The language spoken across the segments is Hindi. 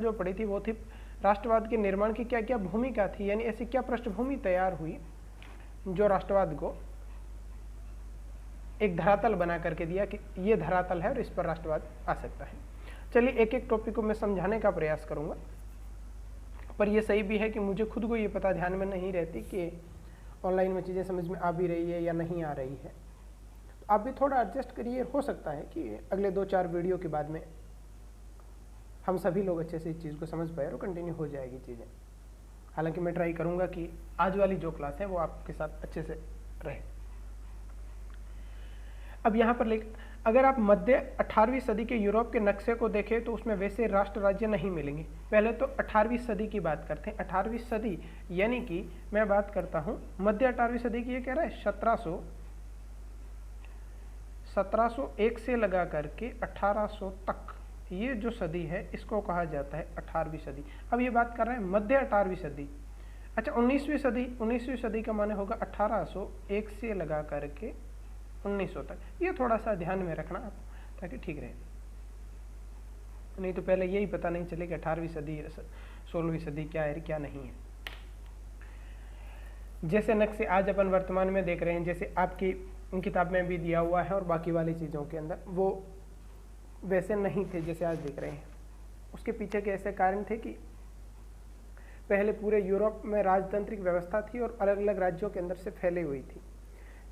जो पढ़ी थी वो थी राष्ट्रवाद के निर्माण की क्या क्या भूमिका थी, यानी ऐसी क्या पृष्ठभूमि तैयार हुई जो राष्ट्रवाद को एक धरातल बना करके दिया कि ये धरातल है और इस पर राष्ट्रवाद आ सकता है। चलिए एक एक टॉपिक को मैं समझाने का प्रयास करूंगा, पर यह सही भी है कि मुझे खुद को ये पता ध्यान में नहीं रहती कि ऑनलाइन में चीज़ें समझ में आ भी रही है या नहीं आ रही है। तो आप भी थोड़ा एडजस्ट करिए, हो सकता है कि अगले 2-4 वीडियो के बाद में हम सभी लोग अच्छे से इस चीज़ को समझ पाए और कंटिन्यू हो जाएगी चीज़ें। हालांकि मैं ट्राई करूंगा कि आज वाली जो क्लास है वो आपके साथ अच्छे से रहे। अब यहाँ पर अगर आप मध्य 18वीं सदी के यूरोप के नक्शे को देखें तो उसमें वैसे राष्ट्र राज्य नहीं मिलेंगे। पहले तो 18वीं सदी की बात करते हैं। 18वीं सदी यानी कि मैं बात करता हूँ मध्य 18वीं सदी की, ये कह रहा है 1701 से लगा करके 1800 तक, ये जो सदी है इसको कहा जाता है 18वीं सदी। अब ये बात कर रहे हैं मध्य 18वीं सदी। अच्छा 19वीं सदी का माने होगा 1801 से लगा करके 1900 तक। ये थोड़ा सा ध्यान में रखना आप ताकि ठीक रहे, नहीं तो पहले यही पता नहीं चले कि 18वीं सदी 16वीं सदी क्या है क्या नहीं है। जैसे नक्शे आज अपन वर्तमान में देख रहे हैं, जैसे आपकी किताब में भी दिया हुआ है और बाकी वाली चीज़ों के अंदर, वो वैसे नहीं थे जैसे आज देख रहे हैं। उसके पीछे के ऐसे कारण थे कि पहले पूरे यूरोप में राजतांत्रिक व्यवस्था थी और अलग अलग राज्यों के अंदर से फैली हुई थी।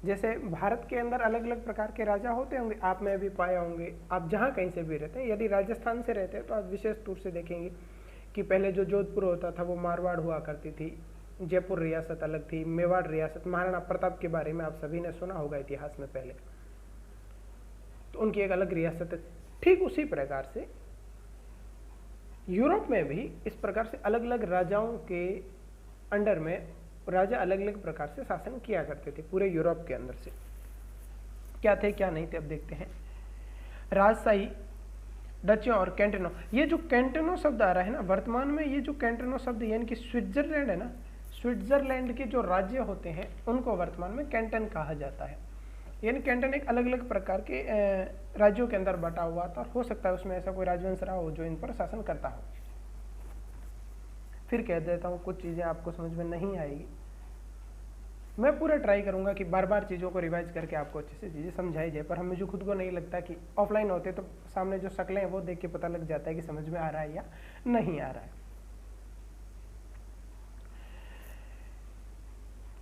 जैसे भारत के अंदर अलग अलग प्रकार के राजा होते होंगे, आप में भी पाए होंगे, आप जहाँ कहीं से भी रहते हैं। यदि राजस्थान से रहते हैं तो आप विशेष रूप से देखेंगे कि पहले जो जोधपुर होता था वो मारवाड़ हुआ करती थी, जयपुर रियासत अलग थी, मेवाड़ रियासत, महाराणा प्रताप के बारे में आप सभी ने सुना होगा इतिहास में पहले, तो उनकी एक अलग रियासत है। ठीक उसी प्रकार से यूरोप में भी इस प्रकार से अलग अलग राजाओं के अंडर में राजा अलग अलग प्रकार से शासन किया करते थे पूरे यूरोप के अंदर से। क्या थे क्या नहीं थे अब देखते हैं। राजशाही, डचियों और कैंटनो। ये जो कैंटनो शब्द आ रहा है ना वर्तमान में, ये जो कैंटनो शब्द यानी कि स्विट्जरलैंड है ना, स्विट्जरलैंड के जो राज्य होते हैं उनको वर्तमान में कैंटन कहा जाता है। यानी कैंटन एक अलग अलग प्रकार के राज्यों के अंदर बटा हुआ था और हो सकता है उसमें ऐसा कोई राजवंश रहा हो जो इन पर शासन करता हो। फिर कह देता हूँ कुछ चीज़ें आपको समझ में नहीं आएगी, मैं पूरा ट्राई करूंगा कि बार बार चीज़ों को रिवाइज करके आपको अच्छे से चीज़ें समझाई जाए। पर मुझे खुद को नहीं लगता कि ऑफलाइन होते तो सामने जो शक्लें हैं वो देख के पता लग जाता है कि समझ में आ रहा है या नहीं आ रहा है।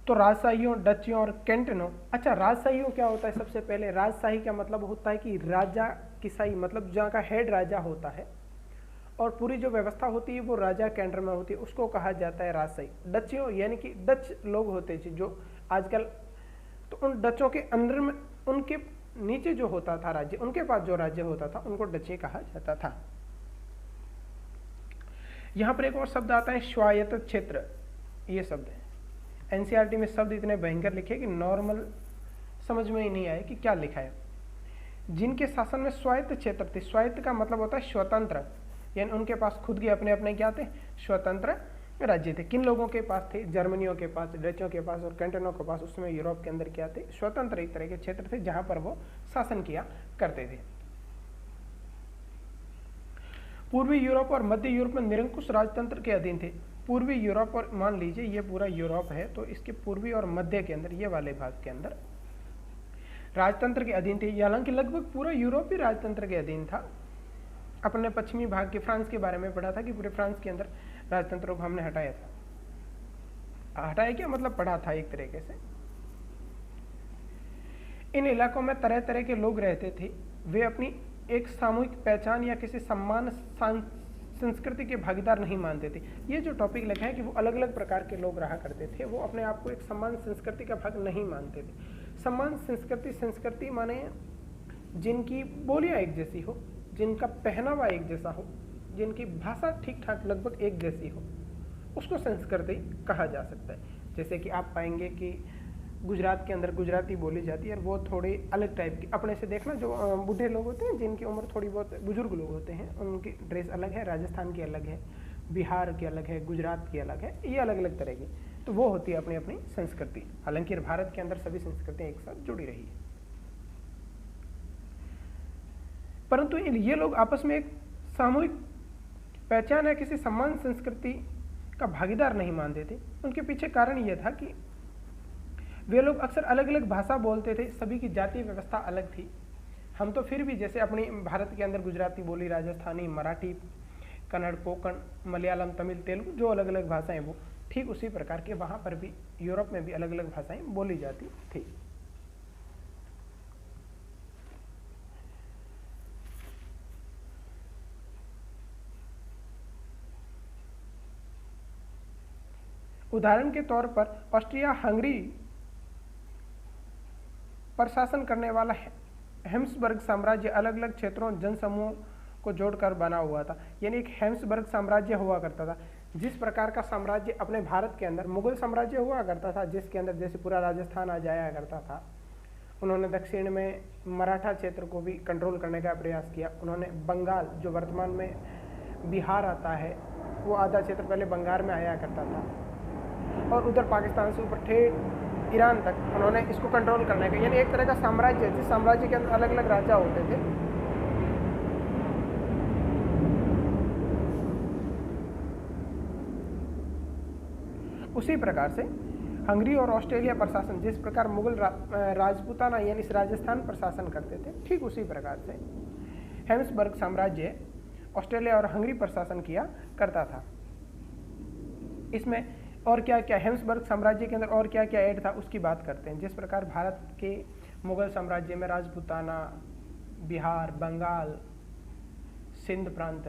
तो राजशाहियों, डचियों और कैंटनो। अच्छा राजशाहियों क्या होता है? सबसे पहले राजशाही का मतलब होता है कि राजा की शाही, मतलब जहाँ का हेड राजा होता है और पूरी जो व्यवस्था होती है वो राजा के अंडर में होती है, उसको कहा जाता है राजशाही। डचियों यानी कि डच लोग होते हैं जो आजकल, तो उन डचों के अंदर में उनके नीचे जो होता था राज्य, उनके पास जो राज्य होता था उनको डची कहा जाता था। यहाँ पर एक और शब्द आता है स्वायत्त क्षेत्र। ये शब्द है एनसीईआरटी में शब्द इतने भयंकर लिखे कि नॉर्मल समझ में ही नहीं आए कि क्या लिखा है। जिनके शासन में स्वायत्त क्षेत्र थे, स्वायत्त का मतलब होता है स्वतंत्र, यानी उनके पास खुद के अपने अपने क्या थे? स्वतंत्र राज्य थे। किन लोगों के पास थे? जर्मनियों के पास, डचों के पास और कैंटनो के पास। उसमें यूरोप के अंदर क्या थे? स्वतंत्र एक तरह के क्षेत्र थे जहां पर वो शासन किया करते थे। पूर्वी यूरोप और मध्य यूरोप में निरंकुश राजतंत्र के अधीन थे। पूर्वी यूरोप, और मान लीजिए ये पूरा यूरोप है तो इसके पूर्वी और मध्य के अंदर, ये वाले भाग के अंदर राजतंत्र के अधीन थे। हालांकि लगभग पूरा यूरोप ही राजतंत्र के अधीन था। अपने पश्चिमी भाग के फ्रांस के बारे में पढ़ा था कि पूरे फ्रांस के अंदर राजतंत्रों को हमने हटाया था। हटाया क्या मतलब? पढ़ा था एक तरीके से। इन इलाकों में तरह तरह के लोग रहते थे। वे अपनी एक सामूहिक पहचान या किसी सम्मान संस्कृति के भागीदार नहीं मानते थे। ये जो टॉपिक लिखा है कि वो अलग अलग प्रकार के लोग रहा करते थे, वो अपने आप को एक सम्मान संस्कृति का भाग नहीं मानते थे। सम्मान संस्कृति, संस्कृति माने जिनकी बोलियां एक जैसी हो, जिनका पहनावा एक जैसा हो, जिनकी भाषा ठीक ठाक लगभग एक जैसी हो, उसको संस्कृति कहा जा सकता है। जैसे कि आप पाएंगे कि गुजरात के अंदर गुजराती बोली जाती है और वो थोड़ी अलग टाइप की, अपने से देखना जो बूढ़े लोग होते हैं जिनकी उम्र थोड़ी बहुत, बुजुर्ग लोग होते हैं, उनकी ड्रेस अलग है, राजस्थान की अलग है, बिहार की अलग है, गुजरात की अलग है, ये अलग अलग तरह की, तो वो होती है अपनी अपनी संस्कृति। हालांकि भारत के अंदर सभी संस्कृतियाँ एक साथ जुड़ी रही है, परंतु ये लोग आपस में एक सामूहिक पहचान या किसी सम्मान संस्कृति का भागीदार नहीं मानते थे। उनके पीछे कारण यह था कि वे लोग अक्सर अलग अलग भाषा बोलते थे, सभी की जातीय व्यवस्था अलग थी। हम तो फिर भी जैसे अपनी भारत के अंदर गुजराती बोली, राजस्थानी, मराठी, कन्नड़, कोंकण, मलयालम, तमिल, तेलुगु, जो अलग अलग भाषाएं वो, ठीक उसी प्रकार के वहाँ पर भी यूरोप में भी अलग अलग भाषाएं बोली जाती थी। उदाहरण के तौर पर ऑस्ट्रिया हंगरी पर शासन करने वाला हेम्सबर्ग साम्राज्य अलग अलग क्षेत्रों जनसमूहों को जोड़कर बना हुआ था। यानी एक हेम्सबर्ग साम्राज्य हुआ करता था। जिस प्रकार का साम्राज्य अपने भारत के अंदर मुगल साम्राज्य हुआ करता था, जिसके अंदर जैसे पूरा राजस्थान आ जाया करता था, उन्होंने दक्षिण में मराठा क्षेत्र को भी कंट्रोल करने का प्रयास किया। उन्होंने बंगाल, जो वर्तमान में बिहार आता है, वो आधा क्षेत्र पहले बंगाल में आया करता था, और उधर पाकिस्तान से ऊपर ठेठ ईरान तक उन्होंने इसको कंट्रोल करने का, यानी एक तरह का साम्राज्य, जिस साम्राज्य के अंदर अलग अलग राजा होते थे। उसी प्रकार से हंगरी और ऑस्ट्रेलिया पर शासन, जिस प्रकार मुगल राजपूताना यानी इस राजस्थान पर शासन करते थे, ठीक उसी प्रकार से हेम्सबर्ग साम्राज्य ऑस्ट्रेलिया और हंगरी पर शासन किया करता था। इसमें और क्या क्या हेम्सबर्ग साम्राज्य के अंदर और क्या क्या ऐड था उसकी बात करते हैं। जिस प्रकार भारत के मुगल साम्राज्य में राजपूताना, बिहार, बंगाल, सिंध प्रांत,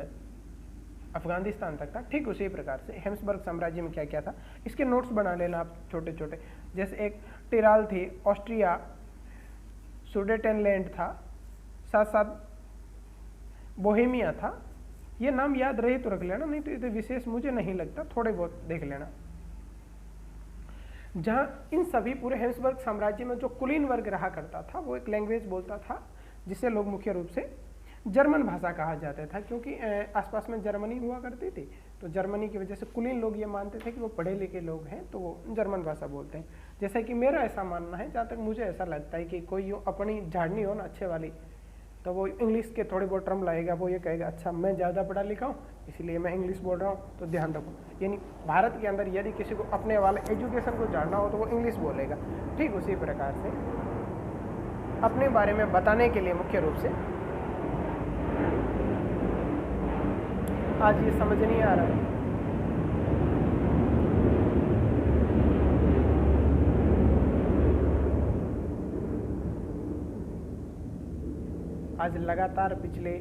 अफगानिस्तान तक था, ठीक उसी प्रकार से हेम्सबर्ग साम्राज्य में क्या क्या था, इसके नोट्स बना लेना आप छोटे छोटे। जैसे एक टिराल थी, ऑस्ट्रिया, सुडेटेनलैंड था, साथ साथ बोहेमिया था। ये नाम याद रहे तो रख लेना, नहीं तो इतने विशेष मुझे नहीं लगता, थोड़े बहुत देख लेना। जहां इन सभी पूरे हेम्सबर्ग साम्राज्य में जो कुलीन वर्ग रहा करता था, वो एक लैंग्वेज बोलता था जिसे लोग मुख्य रूप से जर्मन भाषा कहा जाता था, क्योंकि आसपास में जर्मनी हुआ करती थी। तो जर्मनी की वजह से कुलीन लोग ये मानते थे कि वो पढ़े लिखे लोग हैं, तो वो जर्मन भाषा बोलते हैं। जैसा कि मेरा ऐसा मानना है, जहाँ तक मुझे ऐसा लगता है कि कोई अपनी झाड़नी हो ना अच्छे वाली, तो वो इंग्लिश के थोड़े बहुत टर्म लाएगा, वो ये कहेगा अच्छा मैं ज़्यादा पढ़ा लिखा हूँ इसलिए मैं इंग्लिश बोल रहा हूँ, तो ध्यान रखो। यानी भारत के अंदर यदि किसी को अपने वाले एजुकेशन को जानना हो तो वो इंग्लिश बोलेगा। ठीक उसी प्रकार से अपने बारे में बताने के लिए मुख्य रूप से, आज ये समझ नहीं आ रहा है, आज लगातार पिछले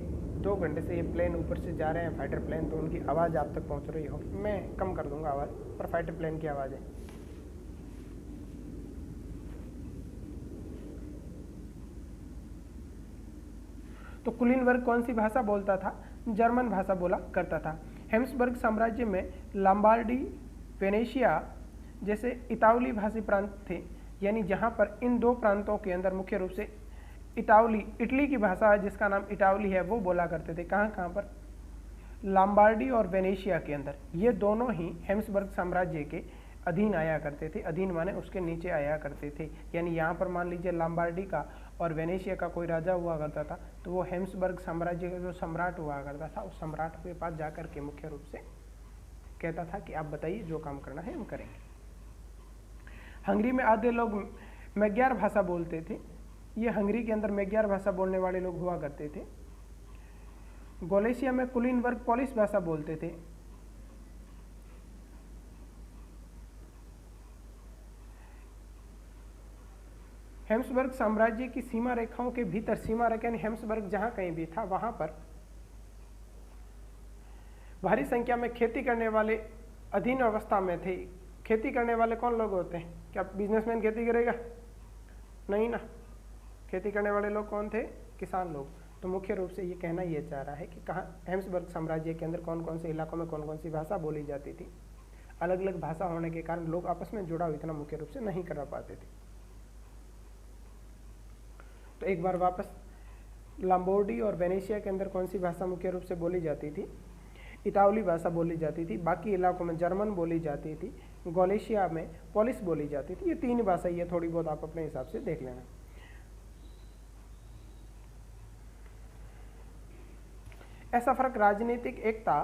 2 घंटे से ये प्लेन ऊपर से जा रहे हैं, फाइटर प्लेन, तो उनकी आवाज़ आप तक पहुंच रही हो। मैं कम कर दूंगा आवाज़, पर फाइटर प्लेन की आवाज़ है। तो कुलीन वर्ग कौन सी भाषा बोलता था? जर्मन भाषा बोला करता था। हेम्सबर्ग साम्राज्य में लंबार्डी, वेनेशिया जैसे इतावली भाषी प्रांत थे, यानी जहाँ पर इन 2 प्रांतों के अंदर मुख्य रूप से इतावली, इटली की भाषा है जिसका नाम इटावली है, वो बोला करते थे। कहाँ कहाँ पर? लंबार्डी और वेनेशिया के अंदर। ये दोनों ही हेम्सबर्ग साम्राज्य के अधीन आया करते थे। अधीन माने उसके नीचे आया करते थे। यानी यहाँ पर मान लीजिए लंबार्डी का और वेनेशिया का कोई राजा हुआ करता था, तो वो हेम्सबर्ग साम्राज्य का जो सम्राट हुआ करता था, उस सम्राट के पास जाकर के मुख्य रूप से कहता था कि आप बताइए जो काम करना है हम करेंगे। हंगरी में आधे लोग मैग्यार भाषा बोलते थे। ये हंगरी के अंदर मैग्यार भाषा बोलने वाले लोग हुआ करते थे। गोलेशिया में कुलीन वर्ग पोलिश भाषा बोलते थे। हेम्सबर्ग साम्राज्य की सीमा रेखाओं के भीतर, सीमा रेखा यानी हेम्सबर्ग जहां कहीं भी था, वहां पर भारी संख्या में खेती करने वाले अधीन अवस्था में थे। खेती करने वाले कौन लोग होते हैं? क्या बिजनेसमैन खेती करेगा? नहीं ना। खेती करने वाले लोग कौन थे? किसान लोग। तो मुख्य रूप से ये कहना ये चाह रहा है कि कहाँ हेम्सबर्ग साम्राज्य के अंदर कौन कौन से इलाकों में कौन कौन सी भाषा बोली जाती थी। अलग अलग भाषा होने के कारण लोग आपस में जुड़ाव इतना मुख्य रूप से नहीं कर पाते थे। तो एक बार वापस, लंबार्डी और वेनेशिया के अंदर कौन सी भाषा मुख्य रूप से बोली जाती थी? इतावली भाषा बोली जाती थी। बाकी इलाकों में जर्मन बोली जाती थी। गोलेशिया में पोलिश बोली जाती थी। ये 3 भाषा, ये थोड़ी बहुत आप अपने हिसाब से देख लेना। ऐसा फर्क राजनीतिक एकता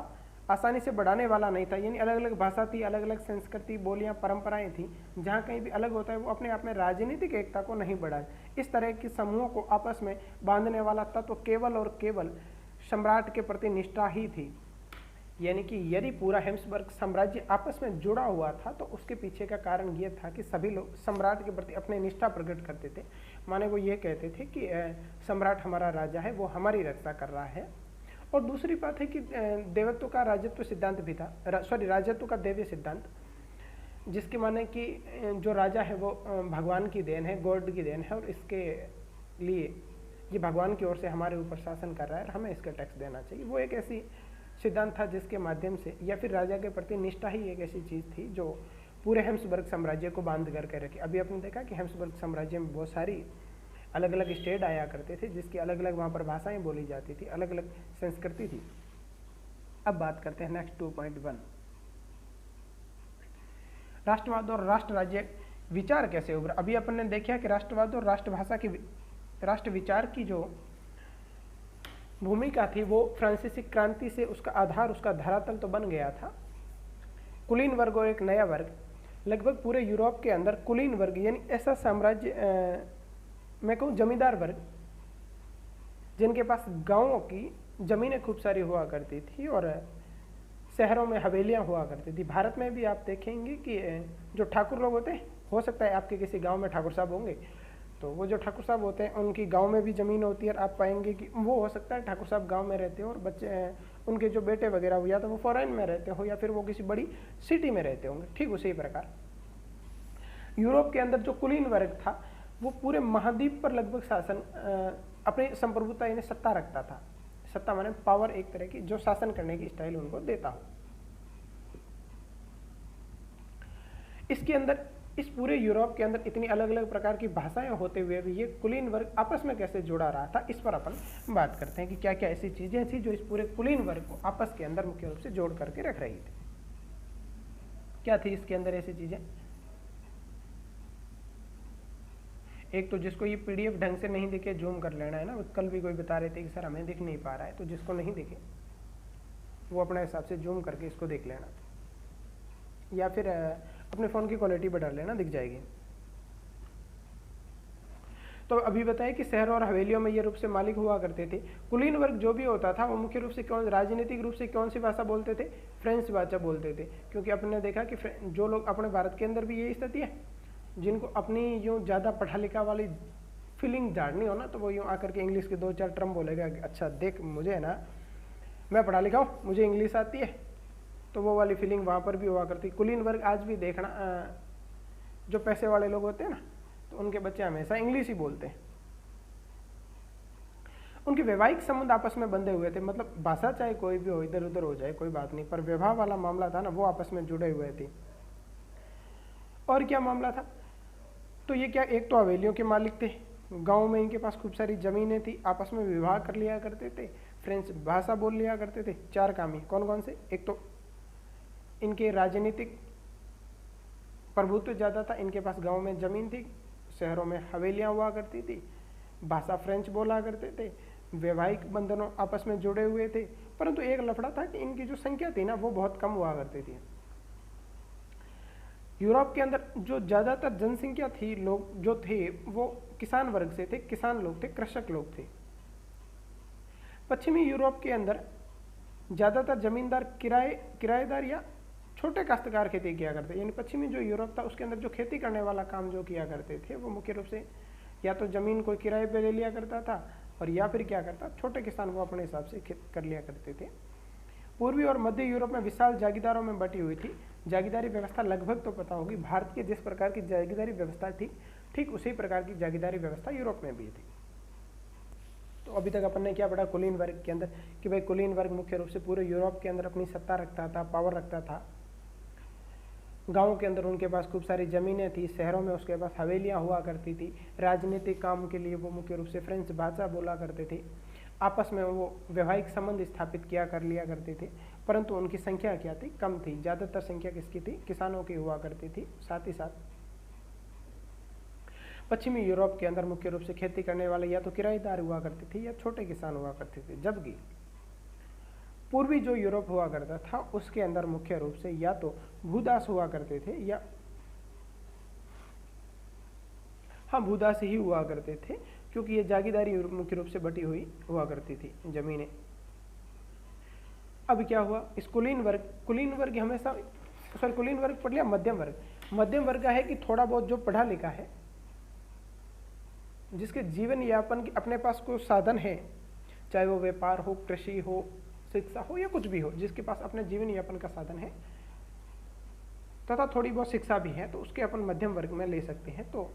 आसानी से बढ़ाने वाला नहीं था, यानी अलग अलग भाषा थी, अलग अलग संस्कृति, बोलियां, परंपराएं थी। जहाँ कहीं भी अलग होता है वो अपने आप में राजनीतिक एकता को नहीं बढ़ाए। इस तरह के समूहों को आपस में बांधने वाला तत्व केवल और केवल सम्राट के प्रति निष्ठा ही थी। यानी कि यदि पूरा हेम्सबर्ग साम्राज्य आपस में जुड़ा हुआ था तो उसके पीछे का कारण ये था कि सभी लोग सम्राट के प्रति अपनी निष्ठा प्रकट करते थे। माने वो ये कहते थे कि सम्राट हमारा राजा है, वो हमारी रक्षा कर रहा है। और दूसरी बात है कि देवत्व का राजत्व सिद्धांत भी था, राजत्व का दैवीय सिद्धांत, जिसके माने कि जो राजा है वो भगवान की देन है, गॉड की देन है, और इसके लिए ये भगवान की ओर से हमारे ऊपर शासन कर रहा है और हमें इसका टैक्स देना चाहिए। वो एक ऐसी सिद्धांत था जिसके माध्यम से, या फिर राजा के प्रति निष्ठा ही एक ऐसी चीज़ थी जो पूरे हेम्सबर्ग साम्राज्य को बांध करके रखी। अभी आपने देखा कि हेम्सबर्ग साम्राज्य में बहुत सारी अलग अलग स्टेट आया करते थे, जिसकी अलग अलग वहाँ पर भाषाएं बोली जाती थी, अलग अलग संस्कृति थी। अब बात करते हैं नेक्स्ट 2.1, राष्ट्रवाद और राष्ट्र राज्य विचार कैसे उभरा। अभी अपन ने देखा कि राष्ट्रवाद और राष्ट्रभाषा की, राष्ट्र विचार की जो भूमिका थी वो फ्रांसीसी क्रांति से उसका आधार, उसका धरातल तो बन गया था। कुलीन वर्ग और एक नया वर्ग, लगभग पूरे यूरोप के अंदर कुलीन वर्ग यानी ऐसा साम्राज्य, मैं कहूँ जमींदार वर्ग, जिनके पास गांवों की जमीनें खूब सारी हुआ करती थी और शहरों में हवेलियां हुआ करती थी। भारत में भी आप देखेंगे कि जो ठाकुर लोग होते हैं, हो सकता है आपके किसी गांव में ठाकुर साहब होंगे, तो वो जो ठाकुर साहब होते हैं उनकी गांव में भी ज़मीन होती है और आप पाएंगे कि वो हो सकता है ठाकुर साहब गांव में रहते हो और बच्चे, उनके जो बेटे वगैरह हो या तो वो फॉरेन में रहते हो या फिर वो किसी बड़ी सिटी में रहते होंगे। ठीक उसी प्रकार यूरोप के अंदर जो कुलीन वर्ग था वो पूरे महाद्वीप पर लगभग शासन, अपनी संप्रभुता यानी सत्ता रखता था। सत्ता माने पावर, एक तरह की जो शासन करने की स्टाइल उनको देता हो। इसके अंदर, इस पूरे यूरोप के अंदर इतनी अलग अलग प्रकार की भाषाएं होते हुए भी ये कुलीन वर्ग आपस में कैसे जुड़ा रहा था, इस पर अपन बात करते हैं कि क्या क्या ऐसी चीजें थी जो इस पूरे कुलीन वर्ग को आपस के अंदर मुख्य रूप से जोड़ करके रख रही थी। क्या थी इसके अंदर ऐसी चीजें? एक तो जिसको ये पीडीएफ ढंग से नहीं दिखे जूम कर लेना है ना, कल भी कोई बता रहे थे कि सर हमें दिख नहीं पा रहा है, तो जिसको नहीं दिखे वो अपने हिसाब से जूम करके इसको देख लेना, या फिर अपने फ़ोन की क्वालिटी बढ़ा लेना, दिख जाएगी। तो अभी बताया कि शहरों और हवेलियों में ये रूप से मालिक हुआ करते थे। कुलीन वर्ग जो भी होता था वो मुख्य रूप से राजनीतिक रूप से कौन सी भाषा बोलते थे? फ्रेंच भाषा बोलते थे, क्योंकि अपने देखा कि जो लोग अपने भारत के अंदर भी यही स्थिति है, जिनको अपनी यूँ ज़्यादा पढ़ा लिखा वाली फीलिंग झाड़नी हो ना, तो वो यूँ आकर के इंग्लिश के 2-4 टर्म बोलेगा कि अच्छा देख मुझे है ना, मैं पढ़ा लिखा हूँ, मुझे इंग्लिश आती है, तो वो वाली फीलिंग वहाँ पर भी हुआ करती। कुलीन वर्ग आज भी देखना, जो पैसे वाले लोग होते हैं ना, तो उनके बच्चे हमेशा इंग्लिश ही बोलते हैं। उनके वैवाहिक संबंध आपस में बंधे हुए थे, मतलब भाषा चाहे कोई भी हो, इधर उधर हो जाए कोई बात नहीं, पर विवाह वाला मामला था ना, वो आपस में जुड़े हुए थे। और क्या मामला था? तो ये क्या, एक तो हवेलियों के मालिक थे, गाँव में इनके पास खूब सारी जमीनें थी, आपस में विवाह कर लिया करते थे, फ्रेंच भाषा बोल लिया करते थे। 4 काम ही कौन कौन से? एक तो इनके राजनीतिक प्रभुत्व ज़्यादा था, इनके पास गांव में ज़मीन थी, शहरों में हवेलियां हुआ करती थी, भाषा फ्रेंच बोला करते थे, वैवाहिक बंधनों आपस में जुड़े हुए थे। परंतु एक लफड़ा था कि इनकी जो संख्या थी ना वो बहुत कम हुआ करती थी। यूरोप के अंदर जो ज़्यादातर जनसंख्या थी, लोग जो थे वो किसान वर्ग से थे, किसान लोग थे, कृषक लोग थे। पश्चिमी यूरोप के अंदर ज़्यादातर जमींदार किराएदार या छोटे काश्तकार खेती किया करते। यानी पश्चिमी जो यूरोप था उसके अंदर जो खेती करने वाला काम जो किया करते थे वो मुख्य रूप से या तो ज़मीन कोई किराए पे ले लिया करता था, और या फिर क्या करता, छोटे किसान वो अपने हिसाब से खेती कर लिया करते थे। पूर्वी और मध्य यूरोप में विशाल जागीदारों में बटी हुई थी। जागीदारी व्यवस्था लगभग तो पता होगी, भारत की जिस प्रकार की जागीदारी व्यवस्था थी ठीक उसी प्रकार की जागीदारी व्यवस्था यूरोप में भी थी। तो अभी तक अपन ने क्या पढ़ा कुलीन वर्ग के अंदर कि भाई कुलीन वर्ग मुख्य रूप से पूरे यूरोप के अंदर अपनी सत्ता रखता था, पावर रखता था। गाँव के अंदर उनके पास खूब सारी ज़मीनें थी, शहरों में उसके पास हवेलियां हुआ करती थी, राजनीतिक काम के लिए वो मुख्य रूप से फ्रेंच भाषा बोला करते थे, आपस में वो वैवाहिक संबंध स्थापित किया कर लिया करते थे। परंतु उनकी संख्या क्या थी? कम थी। ज़्यादातर संख्या किसकी थी? किसानों की हुआ करती थी। साथ ही साथ पश्चिमी यूरोप के अंदर मुख्य रूप से खेती करने वाले या तो किराएदार हुआ करते थे या छोटे किसान हुआ करते थे। जबकि पूर्वी जो यूरोप हुआ करता था उसके अंदर मुख्य रूप से या तो भूदास हुआ करते थे या हाँ भूदास ही हुआ करते थे, क्योंकि ये जागीरदारी मुख्य रूप से बटी हुई हुआ करती थी जमीनें। अब क्या हुआ, इस कुलीन वर्ग हमेशा कुलीन वर्ग पढ़ लिया। मध्यम वर्ग का है कि थोड़ा बहुत जो पढ़ा लिखा है, जिसके जीवन यापन के अपने पास कोई साधन है, चाहे वो व्यापार हो, कृषि हो, शिक्षा हो या कुछ भी हो, जिसके पास अपने जीवन यापन का साधन है तथा थोड़ी बहुत शिक्षा भी है, तो उसके अपन मध्यम वर्ग में ले सकते हैं। तो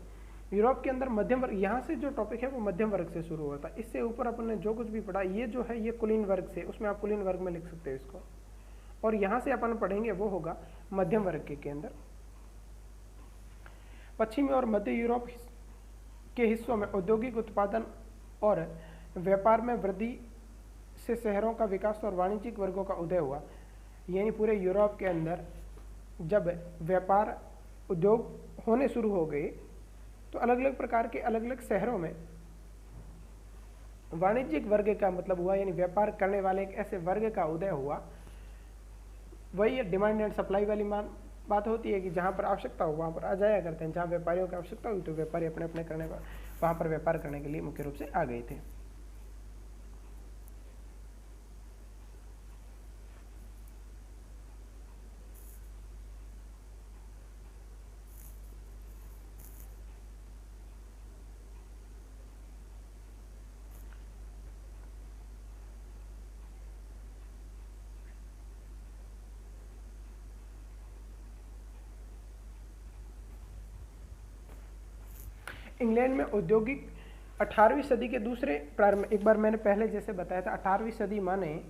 यूरोप के अंदर मध्यम वर्ग, यहाँ से जो टॉपिक है वो मध्यम वर्ग से शुरू हुआ था। इससे ऊपर अपन ने जो कुछ भी पढ़ा ये जो है ये कुलीन वर्ग से, उसमें आप कुलीन वर्ग में लिख सकते हो इसको, और यहाँ से अपन पढ़ेंगे वो होगा मध्यम वर्ग के अंदर। पश्चिमी और मध्य यूरोप के हिस्सों में औद्योगिक उत्पादन और व्यापार में वृद्धि से शहरों का विकास और वाणिज्यिक वर्गों का उदय हुआ। यानी पूरे यूरोप के अंदर जब व्यापार उद्योग होने शुरू हो गए तो अलग अलग प्रकार के अलग अलग शहरों में वाणिज्यिक वर्ग का मतलब हुआ, यानी व्यापार करने वाले एक ऐसे वर्ग का उदय हुआ। वही डिमांड एंड सप्लाई वाली बात होती है कि जहाँ पर आवश्यकता हो वहाँ पर आ जाया करते हैं। जहाँ व्यापारियों की आवश्यकता हुई तो व्यापारी अपने अपने करने पर वहाँ पर व्यापार करने के लिए मुख्य रूप से आ गए थे। इंग्लैंड में औद्योगिक 18वीं सदी के दूसरे प्रारंभ, एक बार मैंने पहले जैसे बताया था 18वीं सदी माने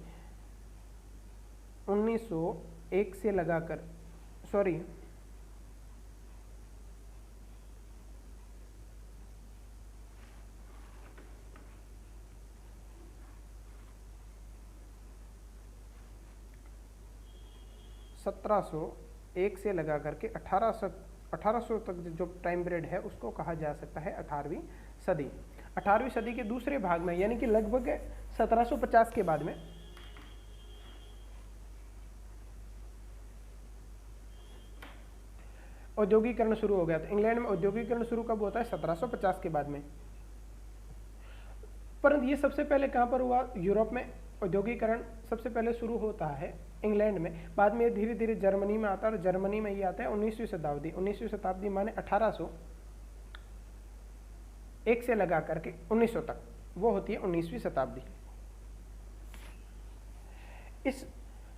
1901 से लगाकर 1701 से लगा करके 1800 तक जो टाइम पीरियड है उसको कहा जा सकता है 18वीं सदी। 18वीं सदी के दूसरे भाग में यानी कि लगभग 1750 के बाद में औद्योगिकरण शुरू हो गया। तो इंग्लैंड में औद्योगिकरण शुरू कब होता है? 1750 के बाद में। परंतु ये सबसे पहले कहाँ पर हुआ? यूरोप में औद्योगिकरण सबसे पहले शुरू होता है इंग्लैंड में, बाद में धीरे धीरे जर्मनी में आता है, और जर्मनी में ये आता है 19वीं शताब्दी। 19वीं शताब्दी माने 1801 से लगा करके 1900 तक, वो होती है 19वीं शताब्दी। इस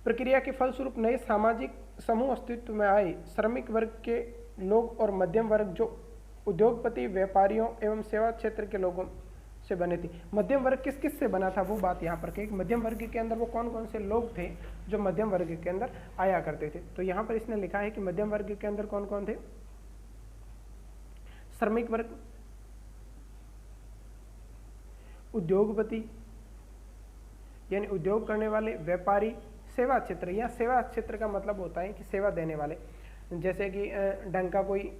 प्रक्रिया के फलस्वरूप नए सामाजिक समूह अस्तित्व में आए। श्रमिक वर्ग के लोग और मध्यम वर्ग जो उद्योगपति, व्यापारियों एवं सेवा क्षेत्र के लोगों से बने थे। मध्यम वर्ग किस किस से बना था वो बात यहाँ पर कही। मध्यम वर्ग के अंदर वो कौन कौन से लोग थे जो मध्यम वर्ग के अंदर आया करते थे। तो यहाँ पर इसने लिखा है कि मध्यम वर्ग के अंदर कौन कौन थे? श्रमिक वर्ग, उद्योगपति यानी उद्योग करने वाले, व्यापारी, सेवा क्षेत्र। या सेवा क्षेत्र का मतलब होता है कि सेवा देने वाले, जैसे कि ढंग का कोई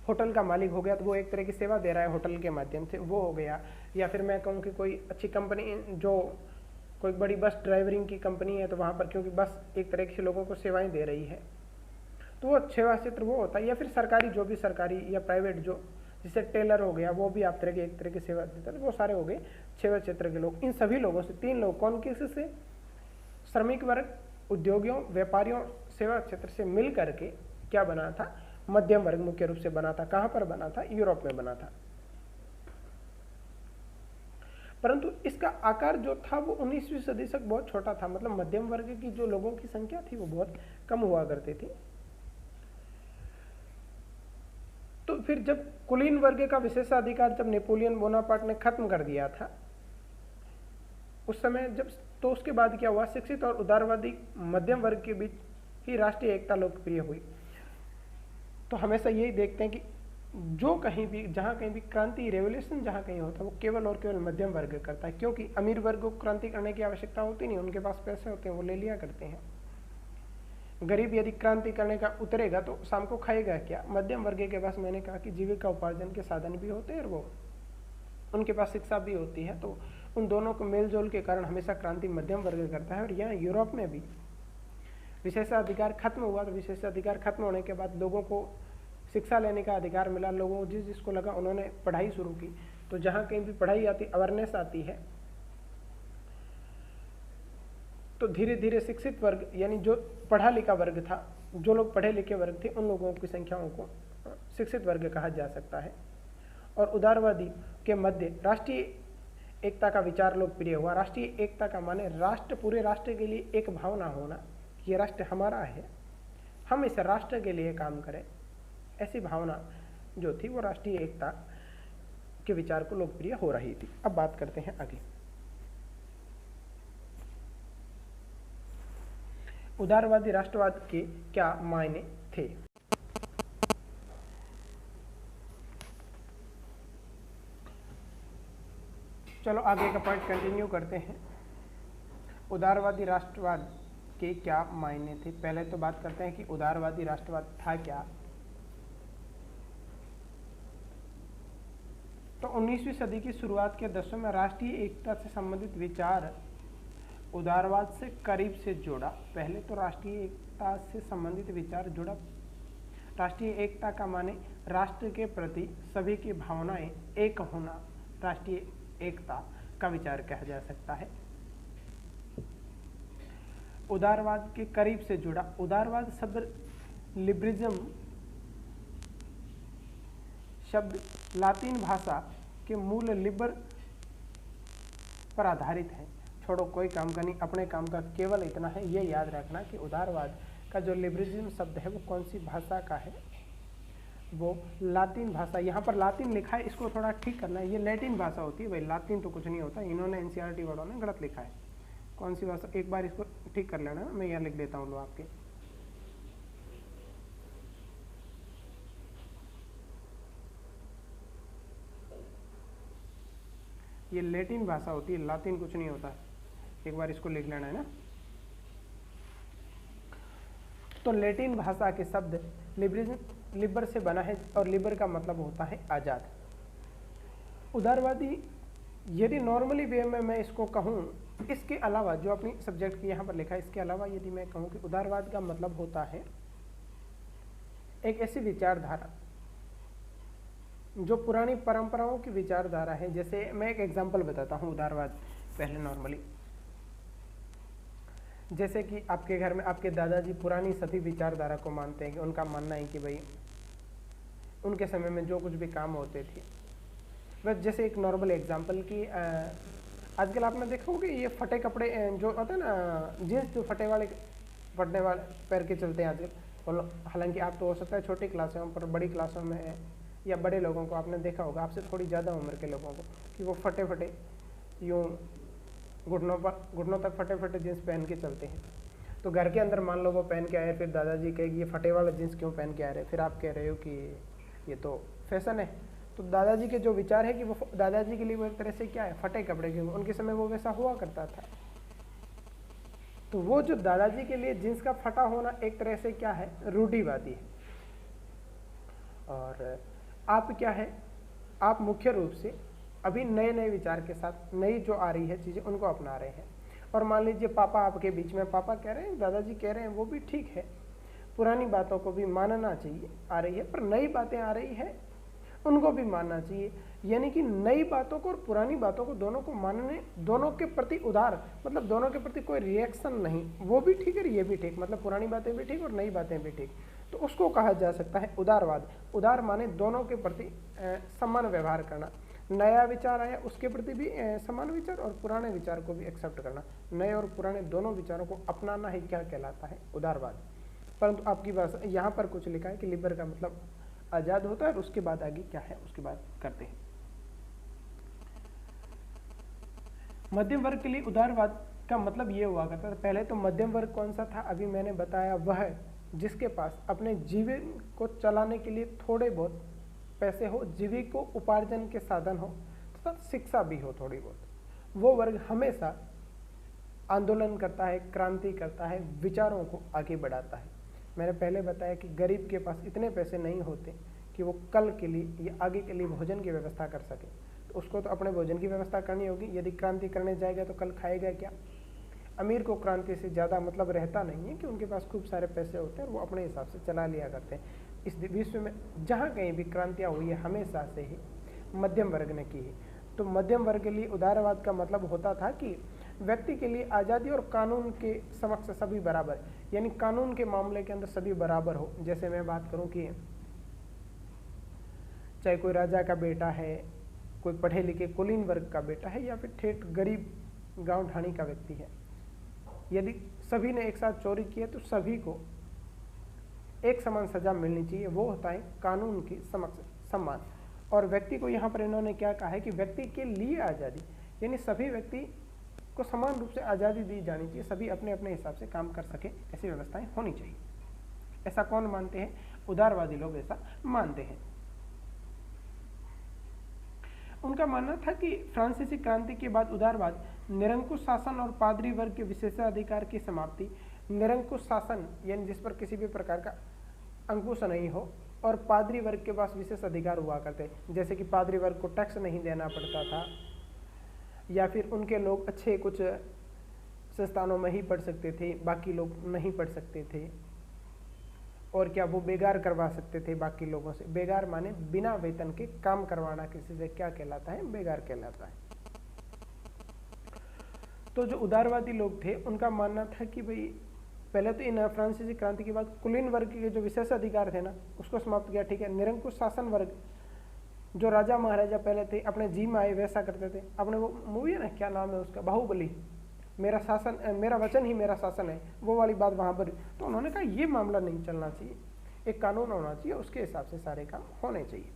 होटल का मालिक हो गया तो वो एक तरह की सेवा दे रहा है होटल के माध्यम से, वो हो गया। या फिर मैं कहूँ कि कोई अच्छी कंपनी, जो कोई बड़ी बस ड्राइवरिंग की कंपनी है तो वहाँ पर क्योंकि बस एक तरह से लोगों को सेवाएं दे रही है तो वो सेवा क्षेत्र वो होता है। या फिर सरकारी, जो भी सरकारी या प्राइवेट, जो जैसे टेलर हो गया, वो भी आप तरह की एक तरह की सेवा देता है। वो सारे हो गए सेवा क्षेत्र के लोग। इन सभी लोगों से तीन लोग कौन किससे? श्रमिक वर्ग, उद्योगियों, व्यापारियों, सेवा क्षेत्र से मिल करके क्या बना था? मध्यम वर्ग मुख्य रूप से बना था। कहाँ पर बना था? यूरोप में बना था। परंतु इसका आकार जो था वो 19वीं सदी तक बहुत छोटा था। मतलब मध्यम वर्ग की जो लोगों की संख्या थी वो बहुत कम हुआ करती थी। तो फिर जब कुलीन वर्ग का विशेषाधिकार जब नेपोलियन बोनापार्ट ने खत्म कर दिया था उस समय, जब तो उसके बाद क्या हुआ? शिक्षित और उदारवादी मध्यम वर्ग के बीच ही राष्ट्रीय एकता लोकप्रिय हुई। तो हमेशा यही देखते हैं कि जो कहीं भी, जहाँ कहीं भी क्रांति, रेवोल्यूशन जहाँ कहीं होता है वो केवल और केवल मध्यम वर्ग करता है, क्योंकि अमीर वर्ग को क्रांति करने की आवश्यकता होती नहीं, उनके पास पैसे होते हैं, वो ले लिया करते हैं। गरीब यदि क्रांति करने का उतरेगा तो शाम को खाएगा क्या? मध्यम वर्ग के पास, मैंने कहा कि जीविका उपार्जन के साधन भी होते हैं और वो उनके पास शिक्षा भी होती है, तो उन दोनों को मेल जोल के कारण हमेशा क्रांति मध्यम वर्ग करता है। और यहाँ यूरोप में भी विशेषाधिकार खत्म हुआ, तो विशेषाधिकार खत्म होने के बाद लोगों को शिक्षा लेने का अधिकार मिला। लोगों को जिसको लगा उन्होंने पढ़ाई शुरू की। तो जहाँ कहीं भी पढ़ाई आती, अवेयरनेस आती है, तो धीरे धीरे शिक्षित वर्ग यानी जो पढ़ा लिखा वर्ग था, जो लोग पढ़े लिखे वर्ग थे, उन लोगों की संख्याओं को शिक्षित वर्ग कहा जा सकता है। और उदारवादी के मध्य राष्ट्रीय एकता का विचार लोकप्रिय हुआ। राष्ट्रीय एकता का माने राष्ट्र, पूरे राष्ट्र के लिए एक भावना होना, ये राष्ट्र हमारा है, हम इस राष्ट्र के लिए काम करें, ऐसी भावना जो थी वो राष्ट्रीय एकता के विचार को लोकप्रिय हो रही थी। अब बात करते हैं आगे। उदारवादी राष्ट्रवाद के क्या मायने थे? चलो आगे का पॉइंट कंटिन्यू करते हैं। उदारवादी राष्ट्रवाद के क्या मायने थे? पहले तो बात करते हैं कि उदारवादी राष्ट्रवाद था क्या। तो 19वीं सदी की शुरुआत के दशकों में राष्ट्रीय एकता से संबंधित विचार उदारवाद से करीब से जोड़ा। पहले तो राष्ट्रीय एकता से संबंधित विचार जुड़ा। राष्ट्रीय एकता का माने राष्ट्र के प्रति सभी की भावनाएं एक होना, राष्ट्रीय एकता का विचार कहा जा सकता है। उदारवाद के करीब से जुड़ा। उदारवाद शब्द लिबरिज्म शब्द लातीन भाषा के मूल लिबर पर आधारित है। छोड़ो कोई काम का नहीं, अपने काम का केवल इतना है, ये याद रखना कि उदारवाद का जो लिबरिज्म शब्द है वो कौन सी भाषा का है, वो लातीन भाषा। यहाँ पर लातीन लिखा है, इसको थोड़ा ठीक करना है, ये लैटिन भाषा होती है भाई, लातीन तो कुछ नहीं होता, इन्होंने एनसीईआरटी वालों ने गलत लिखा है। कौन सी भाषा, एक बार इसको ठीक कर लेना, मैं यहाँ लिख देता हूँ लो आपके। ये लैटिन भाषा होती है, लातीन कुछ नहीं होता, एक बार इसको लिख लेना है ना। तो लैटिन भाषा के शब्द लिबर से बना है और लिबर का मतलब होता है आज़ाद। उदारवादी यदि नॉर्मली वे में मैं इसको कहूँ, इसके अलावा जो अपनी सब्जेक्ट की यहाँ पर लिखा है, इसके अलावा यदि मैं कहूँ कि उदारवाद का मतलब होता है एक ऐसी विचारधारा जो पुरानी परंपराओं की विचारधारा है। जैसे मैं एक एग्जांपल बताता हूँ उदारवाद पहले नॉर्मली। जैसे कि आपके घर में आपके दादाजी पुरानी सती विचारधारा को मानते हैं कि उनका मानना है कि भाई उनके समय में जो कुछ भी काम होते थे, बस जैसे एक नॉर्मल एग्जांपल की आजकल आपने देखा होगा ये फटे कपड़े जो होते हैं ना, जीन्स जो फटने वाले पैर के चलते हैं आजकल। और हालांकि आप तो हो सकता है छोटी क्लासों पर, बड़ी क्लासों में या बड़े लोगों को आपने देखा होगा, आपसे थोड़ी ज़्यादा उम्र के लोगों को, कि वो फटे फटे यूँ घुटनों तक फटे फटे जीन्स पहन के चलते हैं। तो घर के अंदर मान लो वो पहन के आए, फिर दादाजी कहे कि ये फटे वाला जीन्स क्यों पहन के आ रहे, फिर आप कह रहे हो कि ये तो फैशन है। तो दादाजी के जो विचार है कि वो दादाजी के लिए वो एक तरह से क्या है, फटे कपड़े के, उनके समय वो वैसा हुआ करता था। तो वो जो दादाजी के लिए जीन्स का फटा होना एक तरह से क्या है, रूढ़िवादी है। और आप क्या है, आप मुख्य रूप से अभी नए नए विचार के साथ नई जो आ रही है चीज़ें उनको अपना रहे हैं। और मान लीजिए पापा आपके बीच में, पापा कह रहे हैं, दादाजी कह रहे हैं, वो भी ठीक है, पुरानी बातों को भी मानना चाहिए, आ रही है, पर नई बातें आ रही है उनको भी मानना चाहिए। यानी कि नई बातों को और पुरानी बातों को दोनों को मानने, दोनों के प्रति उदार, मतलब दोनों के प्रति कोई रिएक्शन नहीं, वो भी ठीक है ये भी ठीक, मतलब पुरानी बातें भी ठीक और नई बातें भी ठीक, तो उसको कहा जा सकता है उदारवाद। उदार माने दोनों के प्रति समान व्यवहार करना, नया विचार आया उसके प्रति भी समान विचार और पुराने विचार को भी एक्सेप्ट करना, नए और पुराने दोनों विचारों को अपनाना ही क्या कहलाता है, उदारवाद। परंतु आपकी बात यहाँ पर कुछ लिखा है कि लिबर का मतलब आज़ाद होता है, और उसके बाद आगे क्या है उसके बाद करते हैं। मध्यम वर्ग के लिए उदारवाद का मतलब ये हुआ करता था, पहले तो मध्यम वर्ग कौन सा था, अभी मैंने बताया, वह जिसके पास अपने जीवन को चलाने के लिए थोड़े बहुत पैसे हो, जीविका उपार्जन के साधन हो तथा शिक्षा भी हो थोड़ी बहुत, वो वर्ग हमेशा आंदोलन करता है, क्रांति करता है, विचारों को आगे बढ़ाता है। मैंने पहले बताया कि गरीब के पास इतने पैसे नहीं होते कि वो कल के लिए या आगे के लिए भोजन की व्यवस्था कर सके, तो उसको तो अपने भोजन की व्यवस्था करनी होगी। यदि क्रांति करने जाएगा तो कल खाएगा क्या? अमीर को क्रांति से ज़्यादा मतलब रहता नहीं है कि उनके पास खूब सारे पैसे होते हैं और वो अपने हिसाब से चला लिया करते हैं। इस विश्व में जहाँ कहीं भी क्रांतियाँ हुई है हमेशा से ही मध्यम वर्ग ने की है। तो मध्यम वर्ग के लिए उदारवाद का मतलब होता था कि व्यक्ति के लिए आज़ादी और कानून के समक्ष सभी बराबर, यानी कानून के मामले के अंदर सभी बराबर हो। जैसे मैं बात करूं कि चाहे कोई राजा का बेटा है, कोई पढ़े लिखे कुलीन वर्ग का बेटा है, या फिर ठेठ गरीब गांव ढाणी का व्यक्ति है, यदि सभी ने एक साथ चोरी की है तो सभी को एक समान सजा मिलनी चाहिए। वो होता है कानून के समक्ष सम्मान। और व्यक्ति को यहाँ पर इन्होंने क्या कहा है कि व्यक्ति के लिए आज़ादी, यानी सभी व्यक्ति को समान रूप से आज़ादी दी जानी चाहिए, सभी अपने अपने हिसाब से काम कर सके, ऐसी व्यवस्थाएं होनी चाहिए। ऐसा कौन मानते हैं? उदारवादी लोग ऐसा मानते हैं। उनका मानना था कि फ्रांसीसी क्रांति के बाद उदारवाद निरंकुश शासन और पादरी वर्ग के विशेषाधिकार की समाप्ति, निरंकुश शासन यानी जिस पर किसी भी प्रकार का अंकुश नहीं हो, और पादरी वर्ग के पास विशेष अधिकार हुआ करते, जैसे कि पादरी वर्ग को टैक्स नहीं देना पड़ता था, या फिर उनके लोग अच्छे कुछ संस्थानों में ही पढ़ सकते थे, बाकी लोग नहीं पढ़ सकते थे। और क्या वो बेगार करवा सकते थे बाकी लोगों से। बेगार माने बिना वेतन के काम करवाना किसी से क्या कहलाता है? बेगार कहलाता है। तो जो उदारवादी लोग थे उनका मानना था कि भाई पहले तो इन फ्रांसीसी क्रांति के बाद कुलीन वर्ग के जो विशेष अधिकार थे ना उसको समाप्त किया, ठीक है। निरंकुश शासन वर्ग, जो राजा महाराजा पहले थे अपने जी में आए वैसा करते थे। अपने वो मूवी है ना, क्या नाम है उसका, बाहुबली, मेरा शासन मेरा वचन ही मेरा शासन है, वो वाली बात वहाँ पर। तो उन्होंने कहा ये मामला नहीं चलना चाहिए, एक कानून होना चाहिए, उसके हिसाब से सारे काम होने चाहिए।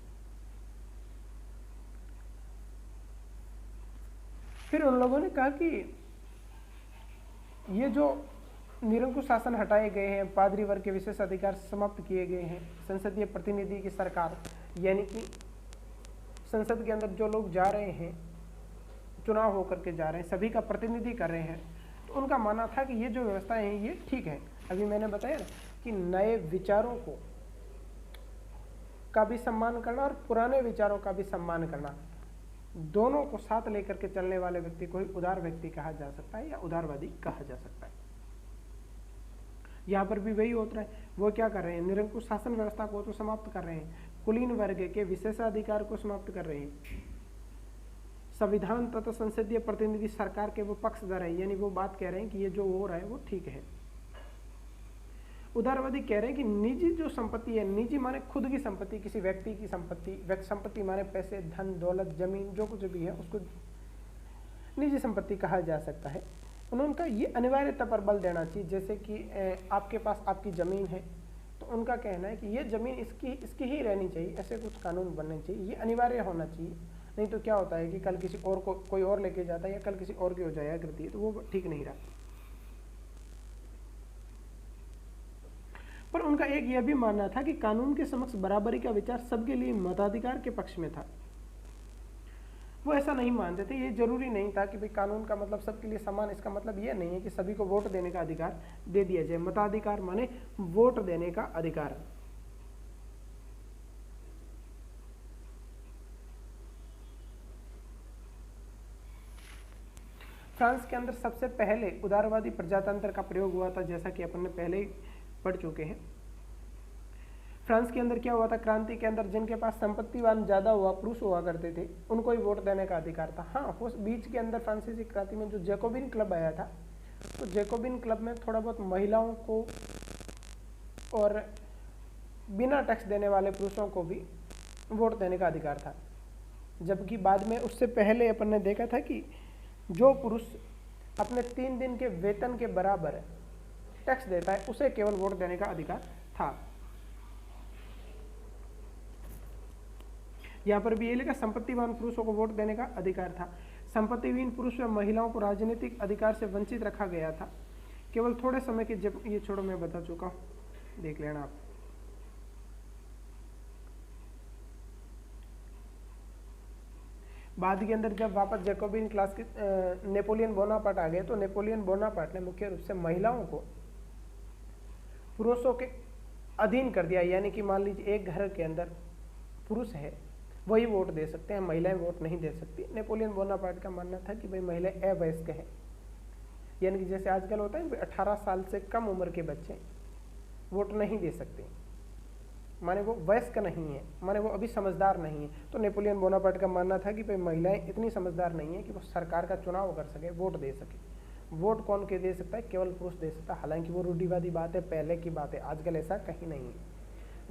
फिर उन लोगों ने कहा कि ये जो निरंकुश शासन हटाए गए हैं, पादरी वर्ग के विशेष अधिकार समाप्त किए गए हैं, संसदीय प्रतिनिधि की सरकार, यानी कि संसद के अंदर जो लोग जा रहे हैं, चुनाव होकर के जा रहे हैं, सभी का प्रतिनिधि कर रहे हैं, तो उनका मानना था कि ये जो व्यवस्थाएं हैं ये ठीक है। अभी मैंने बताया ना कि नए विचारों को का भी सम्मान करना और पुराने विचारों का भी सम्मान करना, दोनों को साथ लेकर के चलने वाले व्यक्ति को ही उदार व्यक्ति कहा जा सकता है या उदारवादी कहा जा सकता है। यहाँ पर भी वही होता है, वो क्या कर रहे हैं? निरंकुश शासन व्यवस्था को तो समाप्त कर रहे हैं, कुलीन वर्ग के विशेषाधिकार को समाप्त कर रहे हैं, संविधान तथा संसदीय प्रतिनिधि सरकार के वो पक्षधर है, यानी वो बात कह रहे हैं कि ये जो हो रहा है वो ठीक है। उदारवादी कह रहे हैं कि निजी जो संपत्ति है, निजी माने खुद की संपत्ति, किसी व्यक्ति की संपत्ति, संपत्ति माने पैसे, धन, दौलत, जमीन, जो कुछ भी है उसको निजी संपत्ति कहा जा सकता है। उन्होंने कहा ये अनिवार्यता पर बल देना चाहिए। जैसे कि आपके पास आपकी ज़मीन है तो उनका कहना है कि ये ज़मीन इसकी ही रहनी चाहिए, ऐसे कुछ कानून बनने चाहिए, ये अनिवार्य होना चाहिए। नहीं तो क्या होता है कि कल किसी और को कोई और लेके जाता है या कल किसी और की हो जाया करती है, तो वो ठीक नहीं रहा। पर उनका एक यह भी मानना था कि कानून के समक्ष बराबरी का विचार सबके लिए मताधिकार के पक्ष में था। वो ऐसा नहीं मानते थे, ये जरूरी नहीं था कि भाई कानून का मतलब सबके लिए समान, इसका मतलब ये नहीं है कि सभी को वोट देने का अधिकार दे दिया जाए। मताधिकार माने वोट देने का अधिकार। फ्रांस के अंदर सबसे पहले उदारवादी प्रजातंत्र का प्रयोग हुआ था, जैसा कि अपन ने पहले ही पढ़ चुके हैं। फ्रांस के अंदर क्या हुआ था? क्रांति के अंदर जिनके पास संपत्तिवान ज़्यादा हुआ पुरुष हुआ करते थे उनको ही वोट देने का अधिकार था। हाँ, उस बीच के अंदर फ्रांसीसी क्रांति में जो जैकोबिन क्लब आया था, तो जैकोबिन क्लब में थोड़ा बहुत महिलाओं को और बिना टैक्स देने वाले पुरुषों को भी वोट देने का अधिकार था। जबकि बाद में उससे पहले अपन ने देखा था कि जो पुरुष अपने 3 दिन के वेतन के बराबर टैक्स देता है उसे केवल वोट देने का अधिकार था। यहाँ पर भी ये लिखा संपत्तिवान पुरुषों को वोट देने का अधिकार था। संपत्तिहीन पुरुष व महिलाओं को राजनीतिक अधिकार से वंचित रखा गया था। केवल थोड़े समय के, जब ये छोड़ो मैं बता चुका हूँ, देख लेना आप। बाद के अंदर जब वापस जैकोबिन क्लास के नेपोलियन बोनापार्ट आ गए, तो नेपोलियन बोनापार्ट ने मुख्य रूप से महिलाओं को पुरुषों के अधीन कर दिया। यानी कि मान लीजिए एक घर के अंदर पुरुष है, वही वोट दे सकते हैं, महिलाएं वोट नहीं दे सकती। नेपोलियन बोनापार्ट का मानना था कि भाई महिलाएं अवयस्क हैं, यानी कि जैसे आजकल होता है 18 साल से कम उम्र के बच्चे वोट नहीं दे सकते, माने वो वयस्क नहीं है, माने वो अभी समझदार नहीं है। तो नेपोलियन बोनापार्ट का मानना था कि भाई महिलाएं इतनी समझदार नहीं है कि वो सरकार का चुनाव कर सके, वोट दे सके। वोट कौन के दे सकता है? केवल पुरुष दे सकता है। हालांकि वो रूढ़िवादी बात है, पहले की बात है, आजकल ऐसा कहीं नहीं है।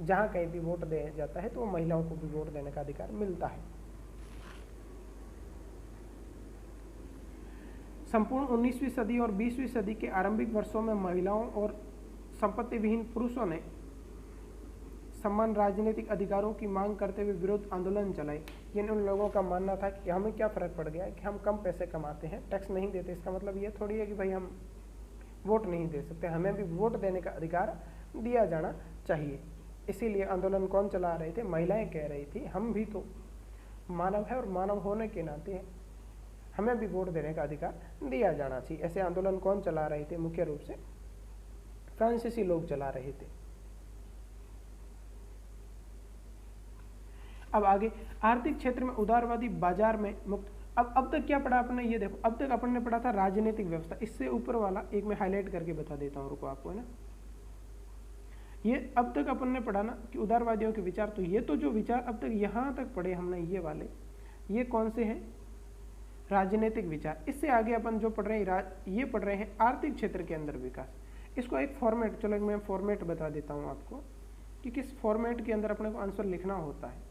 जहाँ कहीं भी वोट दिया जाता है तो महिलाओं को भी वोट देने का अधिकार मिलता है। संपूर्ण 19वीं सदी और 20वीं सदी के आरंभिक वर्षों में महिलाओं और संपत्ति विहीन पुरुषों ने समान राजनीतिक अधिकारों की मांग करते हुए विरोध आंदोलन चलाए। यानी उन लोगों का मानना था कि हमें क्या फ़र्क पड़ गया है कि हम कम पैसे कमाते हैं, टैक्स नहीं देते, इसका मतलब ये थोड़ी है कि भाई हम वोट नहीं दे सकते, हमें भी वोट देने का अधिकार दिया जाना चाहिए। इसीलिए आंदोलन कौन चला रहे थे? महिलाएं कह रही थी हम भी तो मानव है और मानव होने के नाते हमें भी वोट देने का अधिकार दिया जाना चाहिए। ऐसे आंदोलन कौन चला रहे थे? मुख्य रूप से फ्रांसीसी लोग चला रहे थे। अब आगे आर्थिक क्षेत्र में उदारवादी बाजार में मुक्त। अब तक क्या पढ़ा आपने? ये देखो, अब तक अपन ने पढ़ा था राजनीतिक व्यवस्था। इससे ऊपर वाला एक मैं हाईलाइट करके बता देता हूँ, रुको आपको, है ना। ये अब तक अपन ने पढ़ा ना कि उदारवादियों के विचार, तो ये तो जो विचार अब तक यहाँ तक पढ़े हमने ये वाले, ये कौन से हैं? राजनीतिक विचार। इससे आगे अपन जो पढ़ रहे हैं ये पढ़ रहे हैं आर्थिक क्षेत्र के अंदर विकास। इसको एक फॉर्मेट, चलो मैं फॉर्मेट बता देता हूँ आपको कि किस फॉर्मेट के अंदर अपने को आंसर लिखना होता है।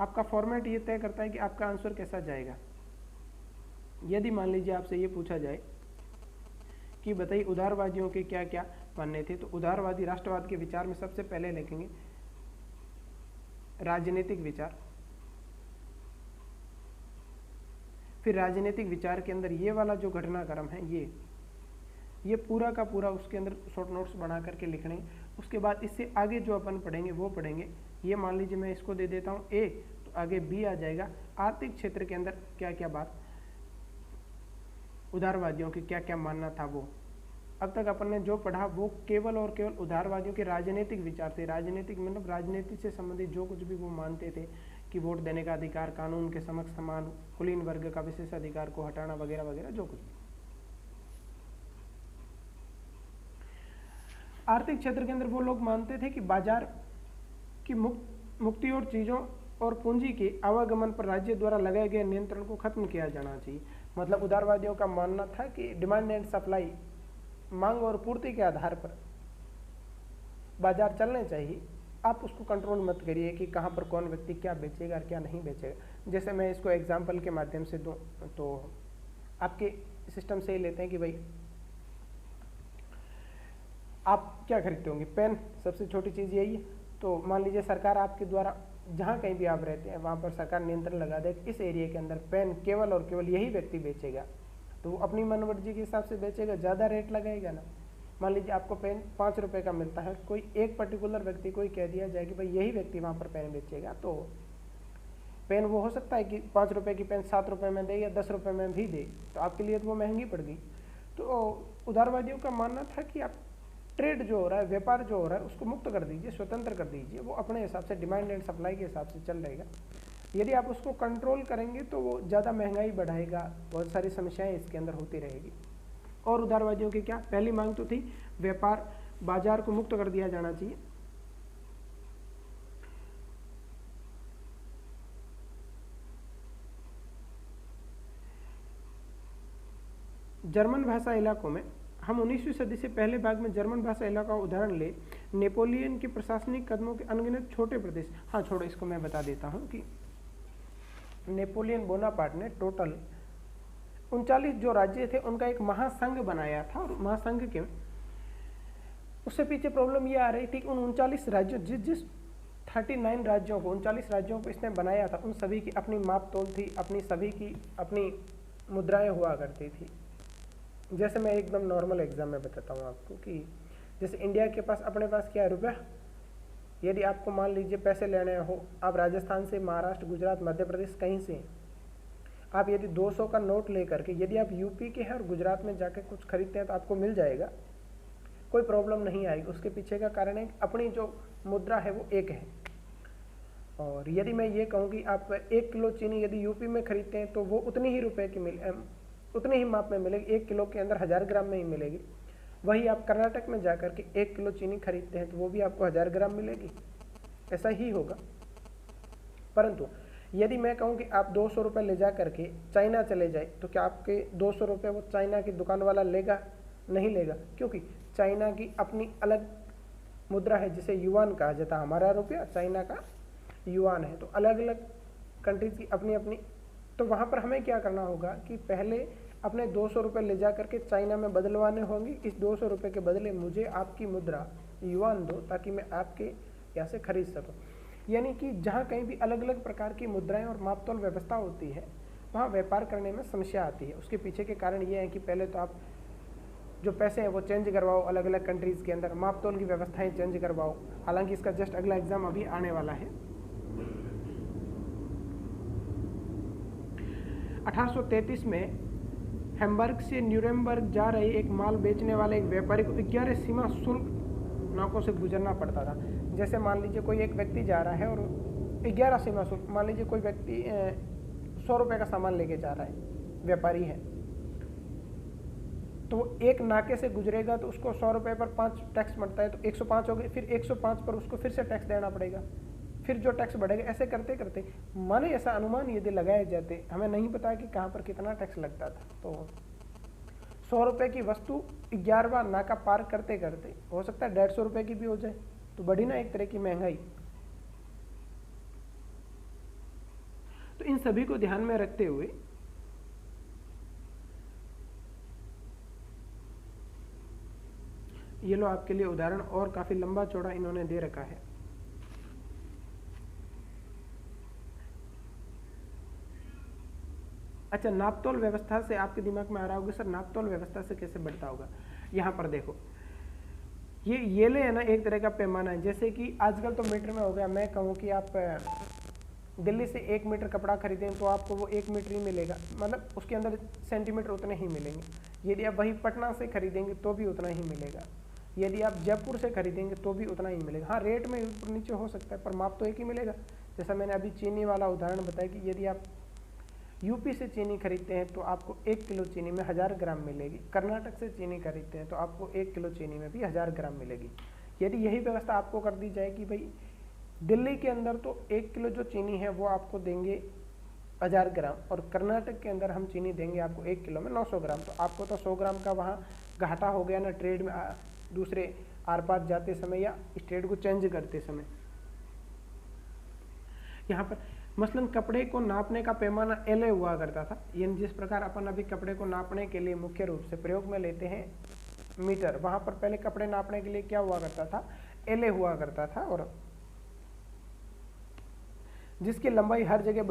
आपका फॉर्मेट ये तय करता है कि आपका आंसर कैसा जाएगा। यदि मान लीजिए आपसे ये पूछा जाए कि बताइए उदारवादियों के क्या क्या मानने थे, तो उदारवादी राष्ट्रवाद के विचार में सबसे पहले लिखेंगे राजनीतिक विचार। फिर राजनीतिक विचार के अंदर ये वाला जो घटनाक्रम है ये पूरा का पूरा उसके अंदर शॉर्ट नोट्स बना करके लिखने। उसके बाद इससे आगे जो अपन पढ़ेंगे वो पढ़ेंगे। ये मान लीजिए मैं इसको दे देता हूँ ए, तो आगे बी आ जाएगा। आर्थिक क्षेत्र के अंदर क्या क्या बात, उदारवादियों की क्या क्या मानना था वो। अब तक अपन ने जो पढ़ा वो केवल और केवल उदारवादियों के राजनीतिक विचार थे। राजनीतिक मतलब राजनीति से संबंधित जो कुछ भी वो मानते थे कि वोट देने का अधिकार, कानून के समक्ष समान, कुलीन वर्ग का विशेष अधिकार को हटाना वगैरह वगैरह जो कुछ भी। आर्थिक क्षेत्र के अंदर वो लोग मानते थे कि बाजार की मुक्ति और चीज़ों और पूंजी के आवागमन पर राज्य द्वारा लगाए गए नियंत्रण को खत्म किया जाना चाहिए। मतलब उदारवादियों का मानना था कि डिमांड एंड सप्लाई, मांग और पूर्ति के आधार पर बाजार चलने चाहिए। आप उसको कंट्रोल मत करिए कि कहाँ पर कौन व्यक्ति क्या बेचेगा और क्या नहीं बेचेगा। जैसे मैं इसको एग्जाम्पल के माध्यम से दूँ तो आपके सिस्टम से ही लेते हैं कि भाई आप क्या खरीदते होंगे? पेन, सबसे छोटी चीज़ यही है। तो मान लीजिए सरकार आपके द्वारा जहाँ कहीं भी आप रहते हैं वहाँ पर सरकार नियंत्रण लगा दे कि इस एरिया के अंदर पेन केवल और केवल यही व्यक्ति बेचेगा, तो वो अपनी मनमर्जी के हिसाब से बेचेगा, ज़्यादा रेट लगाएगा ना। मान लीजिए आपको पेन 5 रुपये का मिलता है, कोई एक पर्टिकुलर व्यक्ति को ही कह दिया जाए कि भाई यही व्यक्ति वहाँ पर पेन बेचेगा, तो पेन वो हो सकता है कि 5 रुपये की पेन 7 रुपये में दे या 10 रुपये में भी दे, तो आपके लिए तो वो महंगी पड़ गई। तो उदारवादियों का मानना था कि आप ट्रेड जो हो रहा है, व्यापार जो हो रहा है, उसको मुक्त कर दीजिए, स्वतंत्र कर दीजिए, वो अपने हिसाब से डिमांड एंड सप्लाई के हिसाब से चल रहेगा। यदि आप उसको कंट्रोल करेंगे तो वो ज़्यादा महंगाई बढ़ाएगा, बहुत सारी समस्याएं इसके अंदर होती रहेगी। और उदारवादियों की क्या पहली मांग तो थी व्यापार, बाजार को मुक्त कर दिया जाना चाहिए। जर्मन भाषा इलाकों में, हम 19वीं सदी से पहले भाग में जर्मन भाषा इलाका का उदाहरण ले, नेपोलियन के प्रशासनिक कदमों के अनगिनत छोटे प्रदेश। हाँ छोड़ो, इसको मैं बता देता हूँ कि नेपोलियन बोनापार्ट ने टोटल 39 जो राज्य थे उनका एक महासंघ बनाया था। और महासंघ के उससे पीछे प्रॉब्लम ये आ रही थी कि उन 39 राज्यों, जिस 39 राज्यों को, 39 राज्यों को इसने बनाया था, उन सभी की अपनी माप तोल थी, अपनी सभी की अपनी मुद्राएं हुआ करती थी। जैसे मैं एकदम नॉर्मल एग्जाम में बताता हूँ आपको कि जैसे इंडिया के पास अपने पास क्या है, रुपया। यदि आपको मान लीजिए पैसे लेने हो, आप राजस्थान से, महाराष्ट्र, गुजरात, मध्य प्रदेश कहीं से, आप यदि 200 का नोट लेकर के यदि आप यूपी के हैं और गुजरात में जाके कुछ खरीदते हैं तो आपको मिल जाएगा, कोई प्रॉब्लम नहीं आएगी। उसके पीछे का कारण है अपनी जो मुद्रा है वो एक है। और यदि मैं ये कहूँ कि आप 1 किलो चीनी यदि यूपी में खरीदते हैं तो वो उतनी ही रुपए की उतनी ही माप में मिलेगी, 1 किलो के अंदर 1000 ग्राम में ही मिलेगी। वही आप कर्नाटक में जाकर के 1 किलो चीनी खरीदते हैं तो वो भी आपको 1000 ग्राम मिलेगी, ऐसा ही होगा। परंतु यदि मैं कहूँ कि आप 200 रुपये ले जा करके चाइना चले जाए तो क्या आपके 200 रुपये वो चाइना की दुकान वाला लेगा? नहीं लेगा, क्योंकि चाइना की अपनी अलग मुद्रा है जिसे युआन कहा जाता है। हमारा रुपया चाइना का युआन है, तो अलग अलग कंट्रीज की अपनी अपनी। तो वहाँ पर हमें क्या करना होगा कि पहले अपने 200 रुपये ले जा करके चाइना में बदलवाने होंगे। इस 200 रुपये के बदले मुझे आपकी मुद्रा युआन दो ताकि मैं आपके यहाँ से खरीद सकूँ। यानी कि जहाँ कहीं भी अलग अलग प्रकार की मुद्राएं और मापतोल व्यवस्था होती है वहाँ व्यापार करने में समस्या आती है। उसके पीछे के कारण ये है कि पहले तो आप जो पैसे हैं वो चेंज करवाओ अलग अलग कंट्रीज़ के अंदर, मापतोल की व्यवस्थाएं चेंज करवाओ। हालांकि इसका जस्ट अगला एग्जाम अभी आने वाला है। 1833 में हैम्बर्ग से न्यूरेमबर्ग जा रहे एक माल बेचने वाले एक व्यापारी को 11 सीमा शुल्क नाकों से गुजरना पड़ता था। जैसे मान लीजिए कोई एक व्यक्ति जा रहा है और 11 सीमा शुल्क, मान लीजिए कोई व्यक्ति 100 रुपये का सामान लेके जा रहा है, व्यापारी है, तो एक नाके से गुजरेगा तो उसको 100 रुपये पर 5 टैक्स बढ़ता है तो 105 हो गए, फिर 105 पर उसको फिर से टैक्स देना पड़ेगा, फिर जो टैक्स बढ़ेगा। ऐसे करते करते माने ऐसा अनुमान यदि लगाए जाते, हमें नहीं पता कि कहाँ पर कितना टैक्स लगता था, तो 100 रुपये की वस्तु 11वां नाका पार करते करते हो सकता है 150 रुपये की भी हो जाए, तो बढ़ी ना एक तरह की महंगाई। तो इन सभी को ध्यान में रखते हुए ये लो आपके लिए उदाहरण, और काफी लंबा चौड़ा इन्होंने दे रखा है। अच्छा, नापतोल व्यवस्था से आपके दिमाग में आ रहा होगा सर नापतोल व्यवस्था से कैसे बढ़ता होगा। यहाँ पर देखो ये ले है ना एक तरह का पैमाना है। जैसे कि आजकल तो मीटर में हो गया। मैं कहूँ कि आप दिल्ली से 1 मीटर कपड़ा खरीदें तो आपको वो 1 मीटर ही मिलेगा, मतलब उसके अंदर सेंटीमीटर उतने ही मिलेंगे। यदि आप वही पटना से खरीदेंगे तो भी उतना ही मिलेगा, यदि आप जयपुर से खरीदेंगे तो भी उतना ही मिलेगा। हाँ, रेट में ऊपर नीचे हो सकता है पर माप तो एक ही मिलेगा। जैसा मैंने अभी चीनी वाला उदाहरण बताया कि यदि आप यूपी से चीनी खरीदते हैं तो आपको 1 किलो चीनी में 1000 ग्राम मिलेगी। कर्नाटक से चीनी खरीदते हैं तो आपको 1 किलो चीनी में भी 1000 ग्राम मिलेगी। यदि यही व्यवस्था आपको कर दी जाए कि भाई दिल्ली के अंदर तो 1 किलो जो चीनी है वो आपको देंगे 1000 ग्राम और कर्नाटक के अंदर हम चीनी देंगे आपको 1 किलो में 900 ग्राम, तो आपको तो 100 ग्राम का वहाँ घाटा हो गया ना ट्रेड में, दूसरे आर पार जाते समय या स्टेट को चेंज करते समय। यहाँ पर मसलन कपड़े को नापने का पैमाना एलए हुआ करता था, यानी जिस प्रकार अपन अभी कपड़े को नापने के लिए मुख्य रूप से प्रयोग में लेते हैं मीटर, वहाँ पर पहले कपड़े नापने के लिए क्या हुआ करता था, एलए हुआ करता था, और जिसकी लंबाई हर जगह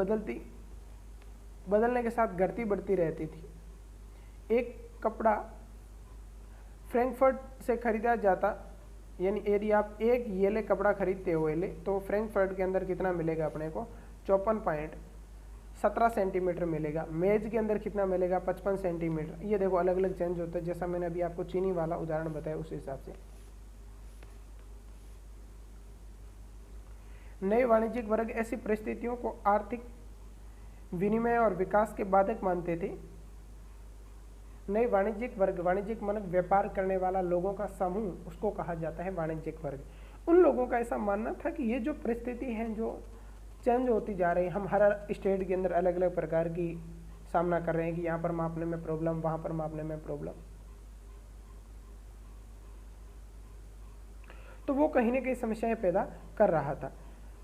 बदलने के साथ घटती बढ़ती रहती थी। एक कपड़ा फ्रैंकफर्ट से खरीदा जाता, यानी यदि आप एक येले कपड़ा खरीदते हो एले तो फ्रैंकफर्ट के अंदर कितना मिलेगा अपने को 54.17 सेंटीमीटर मिलेगा। मेज के अंदर कितना मिलेगा 55 सेंटीमीटर। ये देखो अलग अलग चेंज होता है, जैसा मैंने अभी आपको चीनी वाला उदाहरण बताया उस हिसाब से। नए वाणिज्यिक वर्ग ऐसी परिस्थितियों को आर्थिक विनिमय और विकास के बाधक मानते थे। नए वाणिज्यिक वर्ग, वाणिज्यिक मानक व्यापार करने वाला लोगों का समूह, उसको कहा जाता है वाणिज्यिक वर्ग। उन लोगों का ऐसा मानना था कि ये जो परिस्थिति है जो चेंज होती जा रही है, हम हर स्टेट के अंदर अलग अलग प्रकार की सामना कर रहे हैं कि यहाँ पर मापने में प्रॉब्लम, वहाँ पर मापने में प्रॉब्लम, तो वो कहीं ना कहीं समस्याएं पैदा कर रहा था।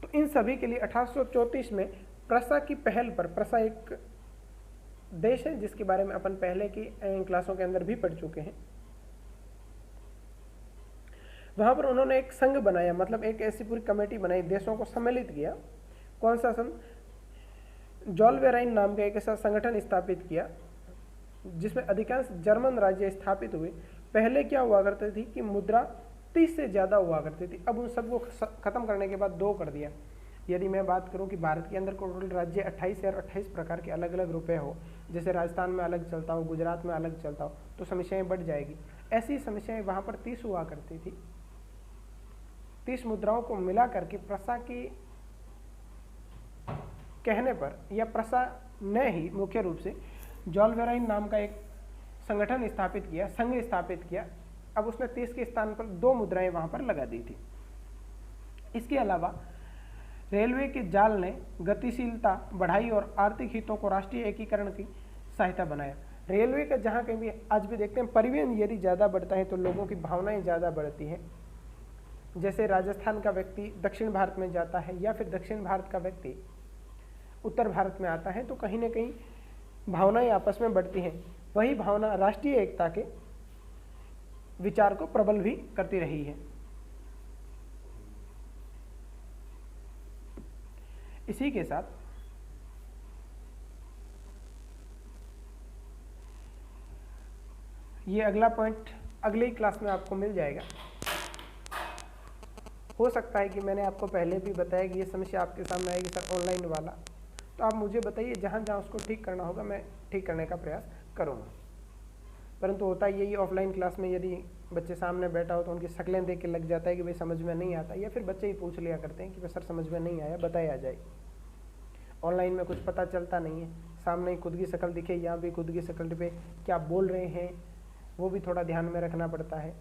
तो इन सभी के लिए 1834 में प्रसा की पहल पर, प्रसा एक देश है जिसके बारे में अपन पहले की क्लासों के अंदर भी पढ़ चुके हैं, वहां पर उन्होंने एक संघ बनाया, मतलब एक ऐसी पूरी कमेटी बनाई, देशों को सम्मिलित किया। कौन सा संघ? जोल्वेराइन नाम का एक ऐसा संगठन स्थापित किया जिसमें अधिकांश जर्मन राज्य स्थापित हुए। पहले क्या हुआ करती थी कि मुद्रा 30 से ज़्यादा हुआ करती थी, अब उन सबको खत्म करने के बाद 2 कर दिया। यदि मैं बात करूं कि भारत के अंदर टोटल राज्य 28 या 28 प्रकार के अलग अलग रुपए हो, जैसे राजस्थान में अलग चलता हो, गुजरात में अलग चलता हो, तो समस्याएं बढ़ जाएगी। ऐसी समस्याएं वहाँ पर 30 हुआ करती थी। 30 मुद्राओं को मिला करके प्रसा की कहने पर या प्रसा ने ही मुख्य रूप से जॉलवेराइन नाम का एक संगठन स्थापित किया, संघ स्थापित किया। अब उसने 30 के स्थान पर 2 मुद्राएं वहां पर लगा दी थी। इसके अलावा रेलवे के जाल ने गतिशीलता बढ़ाई और आर्थिक हितों को राष्ट्रीय एकीकरण की सहायता बनाया। रेलवे का जहाँ कहीं भी आज भी देखते हैं, परिवहन यदि ज़्यादा बढ़ता है तो लोगों की भावनाएं ज़्यादा बढ़ती हैं। जैसे राजस्थान का व्यक्ति दक्षिण भारत में जाता है या फिर दक्षिण भारत का व्यक्ति उत्तर भारत में आता है तो कहीं ना कहीं भावनाएं आपस में बढ़ती हैं। वही भावना राष्ट्रीय एकता के विचार को प्रबल भी करती रही है। इसी के साथ ये अगला पॉइंट अगली क्लास में आपको मिल जाएगा। हो सकता है कि मैंने आपको पहले भी बताया कि ये समस्या आपके सामने आएगी सर ऑनलाइन वाला, तो आप मुझे बताइए, जहाँ जहाँ उसको ठीक करना होगा मैं ठीक करने का प्रयास करूँगा। परंतु होता यही ऑफलाइन क्लास में यदि बच्चे सामने बैठा हो तो उनकी शक्लें देख के लग जाता है कि भाई समझ में नहीं आता, या फिर बच्चे ही पूछ लिया करते हैं कि भाई सर समझ में नहीं आया, बताया जाए। ऑनलाइन में कुछ पता चलता नहीं है, सामने ही खुद की शक्ल दिखे, यहाँ भी खुद की शक्ल पे क्या बोल रहे हैं वो भी थोड़ा ध्यान में रखना पड़ता है।